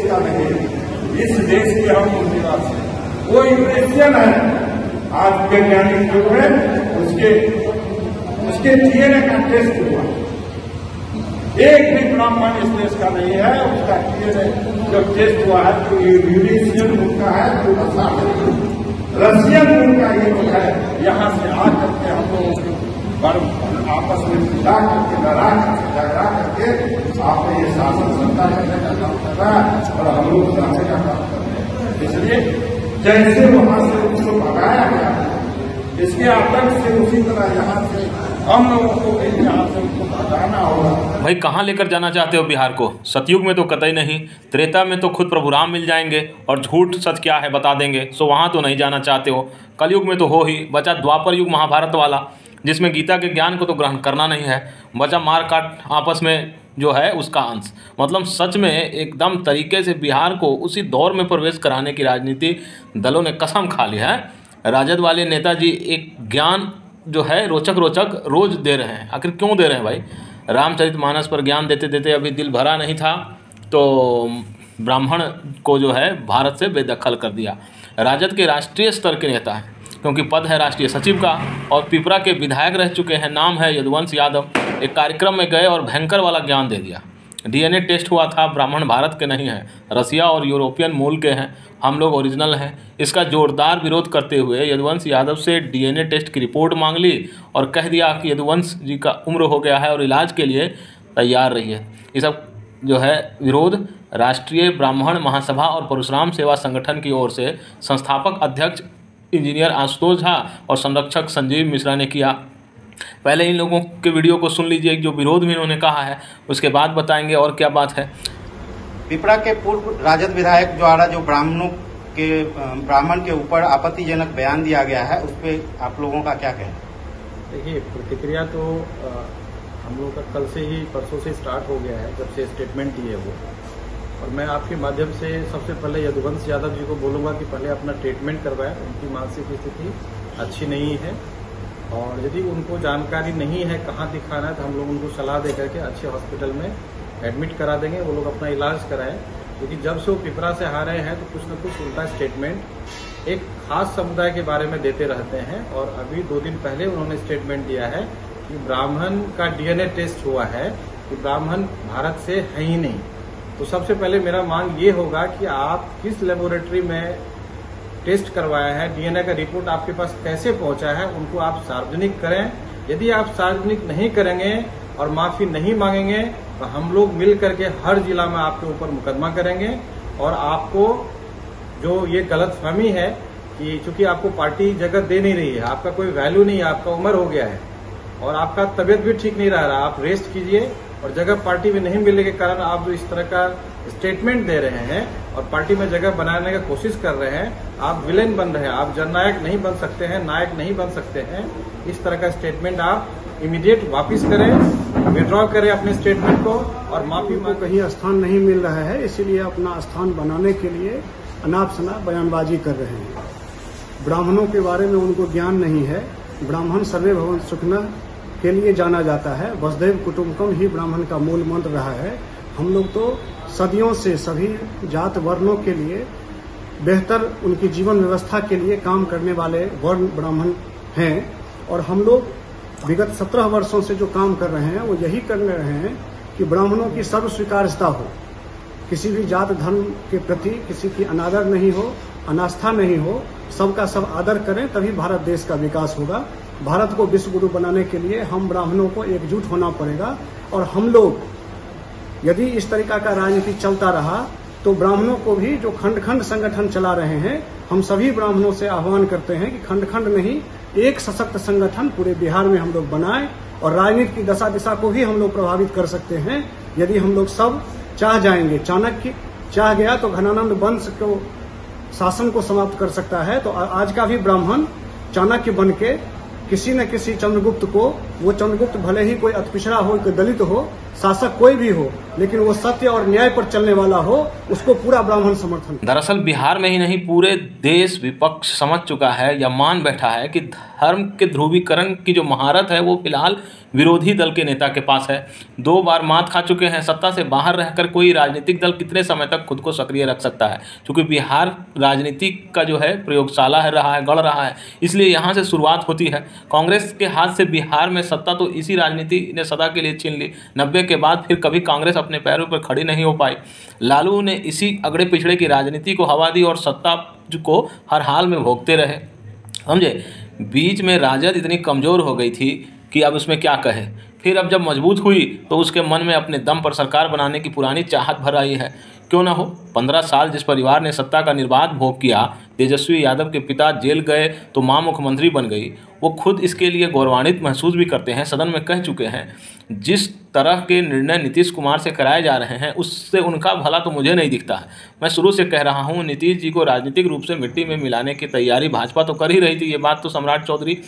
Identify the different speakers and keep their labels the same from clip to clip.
Speaker 1: का नहीं है। इस देश के हम निवासी, कोई क्रिश्चियन है आज वैज्ञानिक युग में उसके डीएनए का टेस्ट हुआ, एक भी ब्राह्मण इस देश का नहीं है, उसका डीएनए जब टेस्ट हुआ है तो ये यूरेशियन मूल का है, तो रशियन मूल का ये लोग है। यहाँ से आकर के हम लोग आपस में मिला करके लड़ा करके झगड़ा करके आपने ये शासन सत्ता करने का काम कर रहा है और हम लोग चलाने का काम कर रहे हैं। इसलिए जैसे वहां से उसको भगाया गया, इसके आतंक से उसी तरह यहाँ से हम लोगों को यहाँ से उसको भगाना होगा।
Speaker 2: भाई कहाँ लेकर जाना चाहते हो बिहार को? सतयुग में तो कतई नहीं, त्रेता में तो खुद प्रभु राम मिल जाएंगे और झूठ सच क्या है बता देंगे, सो वहाँ तो नहीं जाना चाहते हो। कलयुग में तो हो ही, बचा द्वापर युग महाभारत वाला, जिसमें गीता के ज्ञान को तो ग्रहण करना नहीं है, बचा मार काट आपस में जो है उसका अंश। मतलब सच में एकदम तरीके से बिहार को उसी दौर में प्रवेश कराने की राजनीति दलों ने कसम खा ली है। राजद वाले नेताजी एक ज्ञान जो है रोचक रोज दे रहे हैं। आखिर क्यों दे रहे हैं भाई? रामचरितमानस पर ज्ञान देते देते अभी दिल भरा नहीं था तो ब्राह्मण को जो है भारत से बेदखल कर दिया। राजद के राष्ट्रीय स्तर के नेता हैं, क्योंकि पद है राष्ट्रीय सचिव का, और पिपरा के विधायक रह चुके हैं, नाम है यदुवंश यादव। एक कार्यक्रम में गए और भयंकर वाला ज्ञान दे दिया। डीएनए टेस्ट हुआ था, ब्राह्मण भारत के नहीं हैं, रसिया और यूरोपियन मूल के हैं, हम लोग ओरिजिनल हैं। इसका जोरदार विरोध करते हुए यदुवंश यादव से डीएनए टेस्ट की रिपोर्ट मांग ली और कह दिया कि यदुवंश जी का उम्र हो गया है और इलाज के लिए तैयार रहिए। ये सब जो है विरोध राष्ट्रीय ब्राह्मण महासभा और परशुराम सेवा संगठन की ओर से संस्थापक अध्यक्ष इंजीनियर आशुतोष झा और संरक्षक संजीव मिश्रा ने किया। पहले इन लोगों के वीडियो को सुन लीजिए जो विरोध में इन्होंने कहा है, उसके बाद बताएंगे और क्या बात है।
Speaker 3: पिपरा के पूर्व राजद विधायक द्वारा जो ब्राह्मण के ऊपर आपत्तिजनक बयान दिया गया है, उस पर आप लोगों का क्या कहना?
Speaker 4: देखिए, प्रतिक्रिया तो हम लोगों का कल से ही परसों से स्टार्ट हो गया है, जब से स्टेटमेंट दिए वो। और मैं आपके माध्यम से सबसे पहले यदुवंश यादव जी को बोलूंगा कि पहले अपना ट्रीटमेंट करवाएं। उनकी मानसिक स्थिति अच्छी नहीं है और यदि उनको जानकारी नहीं है कहाँ दिखाना है तो हम लोग उनको सलाह दे करके अच्छे हॉस्पिटल में एडमिट करा देंगे, वो लोग अपना इलाज कराएं। क्योंकि जब से वो पिपरा से आ रहे हैं तो कुछ न कुछ उल्टा स्टेटमेंट एक खास समुदाय के बारे में देते रहते हैं। और अभी 2 दिन पहले उन्होंने स्टेटमेंट दिया है कि ब्राह्मण का डीएनए टेस्ट हुआ है, कि ब्राह्मण भारत से है ही नहीं। तो सबसे पहले मेरा मांग ये होगा कि आप किस लेबोरेटरी में टेस्ट करवाया है, डीएनए का रिपोर्ट आपके पास कैसे पहुंचा है, उनको आप सार्वजनिक करें। यदि आप सार्वजनिक नहीं करेंगे और माफी नहीं मांगेंगे तो हम लोग मिल करके हर जिला में आपके ऊपर मुकदमा करेंगे। और आपको जो ये गलतफहमी है कि चूंकि आपको पार्टी जगह दे नहीं रही है, आपका कोई वैल्यू नहीं है, आपका उम्र हो गया है और आपका तबियत भी ठीक नहीं रह रहा, आप रेस्ट कीजिए। और जगह पार्टी में नहीं मिलने के कारण आप जो इस तरह का स्टेटमेंट दे रहे हैं और पार्टी में जगह बनाने की कोशिश कर रहे हैं, आप विलेन बन रहे हैं। आप जननायक नहीं बन सकते हैं, नायक नहीं बन सकते हैं। इस तरह का स्टेटमेंट आप इमीडिएट वापस करें, विड्रॉ करें अपने स्टेटमेंट को और माफी
Speaker 5: को कहीं स्थान नहीं मिल रहा है, इसीलिए अपना स्थान बनाने के लिए अनाप शनाप बयानबाजी कर रहे हैं। ब्राह्मणों के बारे में उनको ज्ञान नहीं है। ब्राह्मण सर्वे भवन सुखिनः के लिए जाना जाता है। वसुधैव कुटुम्बकम ही ब्राह्मण का मूल मंत्र रहा है। हम लोग तो सदियों से सभी जात वर्णों के लिए बेहतर उनकी जीवन व्यवस्था के लिए काम करने वाले वर्ण ब्राह्मण हैं। और हम लोग विगत 17 वर्षों से जो काम कर रहे हैं वो यही कर रहे हैं कि ब्राह्मणों की सर्व स्वीकार्यता हो, किसी भी जात धर्म के प्रति किसी की अनादर नहीं हो, अनास्था नहीं हो, सबका सब आदर करें, तभी भारत देश का विकास होगा। भारत को विश्व गुरु बनाने के लिए हम ब्राह्मणों को एकजुट होना पड़ेगा। और हम लोग यदि इस तरीका का राजनीति चलता रहा तो ब्राह्मणों को भी जो खंड खंड संगठन चला रहे हैं, हम सभी ब्राह्मणों से आह्वान करते हैं कि खंड खंड नहीं, एक सशक्त संगठन पूरे बिहार में हम लोग बनाएं और राजनीति की दशा दिशा को भी हम लोग प्रभावित कर सकते हैं यदि हम लोग सब चाह जाएंगे। चाणक्य चाह गया तो घनानंद वंश को शासन को समाप्त कर सकता है। तो आज का भी ब्राह्मण चाणक्य बन के किसी न किसी चंद्रगुप्त को वो चंद्रगुप्त भले ही कोई अतिपिछड़ा हो, कोई दलित हो, शासक कोई भी हो, लेकिन वो सत्य और न्याय पर चलने वाला हो, उसको पूरा ब्राह्मण समर्थन।
Speaker 2: दरअसल बिहार में ही नहीं पूरे देश विपक्ष समझ चुका है या मान बैठा है कि धर्म के ध्रुवीकरण की जो महारत है वो फिलहाल विरोधी दल के नेता के पास है। 2 बार मात खा चुके हैं। सत्ता से बाहर रहकर कोई राजनीतिक दल कितने समय तक खुद को सक्रिय रख सकता है, क्योंकि बिहार राजनीति का जो है प्रयोगशाला है रहा है, गढ़ रहा है, इसलिए यहाँ से शुरुआत होती है। कांग्रेस के हाथ से बिहार में सत्ता तो इसी राजनीति ने सदा के लिए छीन ली। 90 के बाद फिर कभी कांग्रेस अपने पैरों पर खड़ी नहीं हो पाई। लालू ने इसी अगड़े पिछड़े की राजनीति को हवा दी और सत्ता को हर हाल में भोगते रहे। समझे, बीच में राजद इतनी कमज़ोर हो गई थी कि अब उसमें क्या कहे। फिर अब जब मजबूत हुई तो उसके मन में अपने दम पर सरकार बनाने की पुरानी चाहत भर आई है। क्यों ना हो, 15 साल जिस परिवार ने सत्ता का निर्बाध भोग किया, तेजस्वी यादव के पिता जेल गए तो मां मुख्यमंत्री बन गई, वो खुद इसके लिए गौरवान्वित महसूस भी करते हैं। सदन में कह चुके हैं, जिस तरह के निर्णय नीतीश कुमार से कराए जा रहे हैं उससे उनका भला तो मुझे नहीं दिखता है। मैं शुरू से कह रहा हूँ, नीतीश जी को राजनीतिक रूप से मिट्टी में मिलाने की तैयारी भाजपा तो कर ही रही थी, ये बात तो सम्राट चौधरी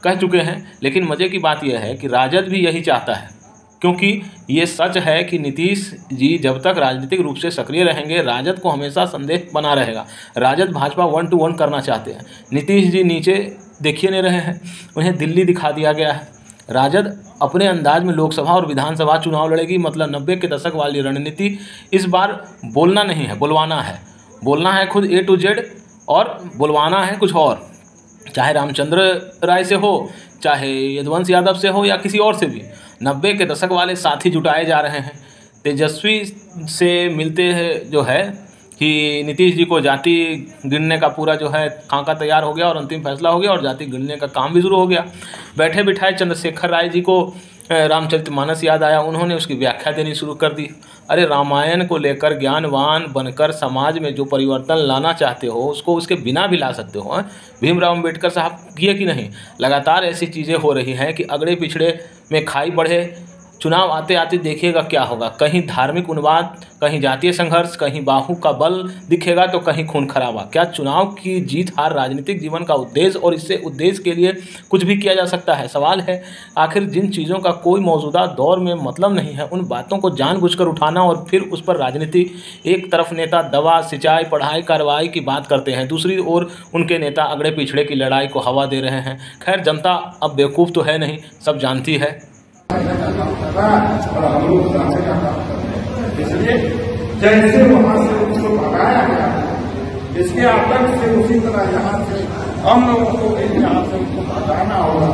Speaker 2: कह चुके हैं। लेकिन मज़े की बात यह है कि राजद भी यही चाहता है, क्योंकि ये सच है कि नीतीश जी जब तक राजनीतिक रूप से सक्रिय रहेंगे, राजद को हमेशा संदेह बना रहेगा। राजद भाजपा 1 to 1 करना चाहते हैं। नीतीश जी नीचे देखिए नहीं रहे हैं, उन्हें दिल्ली दिखा दिया गया है। राजद अपने अंदाज में लोकसभा और विधानसभा चुनाव लड़ेगी, मतलब 90 के दशक वाली रणनीति। इस बार बोलना नहीं है, बुलवाना है। बोलना है खुद A to Z और बुलवाना है कुछ और, चाहे रामचंद्र राय से हो, चाहे यदुवंश यादव से हो या किसी और से भी। 90 के दशक वाले साथी जुटाए जा रहे हैं। तेजस्वी से मिलते हैं जो है कि नीतीश जी को जाति गिनने का पूरा जो है खाका तैयार हो गया और अंतिम फैसला हो गया और जाति गिनने का काम भी शुरू हो गया। बैठे बिठाए चंद्रशेखर राय जी को रामचरितमानस याद आया, उन्होंने उसकी व्याख्या देनी शुरू कर दी। अरे रामायण को लेकर ज्ञानवान बनकर समाज में जो परिवर्तन लाना चाहते हो उसको उसके बिना भी ला सकते हो। भीमराव अम्बेडकर साहब किए कि नहीं। लगातार ऐसी चीज़ें हो रही हैं कि अगड़े पिछड़े में खाई बढ़े। चुनाव आते आते देखिएगा क्या होगा, कहीं धार्मिक उन्माद, कहीं जातीय संघर्ष, कहीं बाहु का बल दिखेगा तो कहीं खून खराबा। क्या चुनाव की जीत हार राजनीतिक जीवन का उद्देश्य और इससे उद्देश्य के लिए कुछ भी किया जा सकता है? सवाल है आखिर जिन चीज़ों का कोई मौजूदा दौर में मतलब नहीं है, उन बातों को जानबूझकर उठाना और फिर उस पर राजनीति। एक तरफ नेता दवा, सिंचाई, पढ़ाई, कार्रवाई की बात करते हैं, दूसरी ओर उनके नेता अगड़े पिछड़े की लड़ाई को हवा दे रहे हैं। खैर, जनता अब बेवकूफ़ तो है नहीं, सब जानती है।
Speaker 1: और हम लोग सामने का काम करते हैं। इसलिए जैसे वहां से उसको भगाया गया, इसके आतंक से उसी तरह यहाँ से हम लोगों को भी यहाँ से उसको भगाना होगा।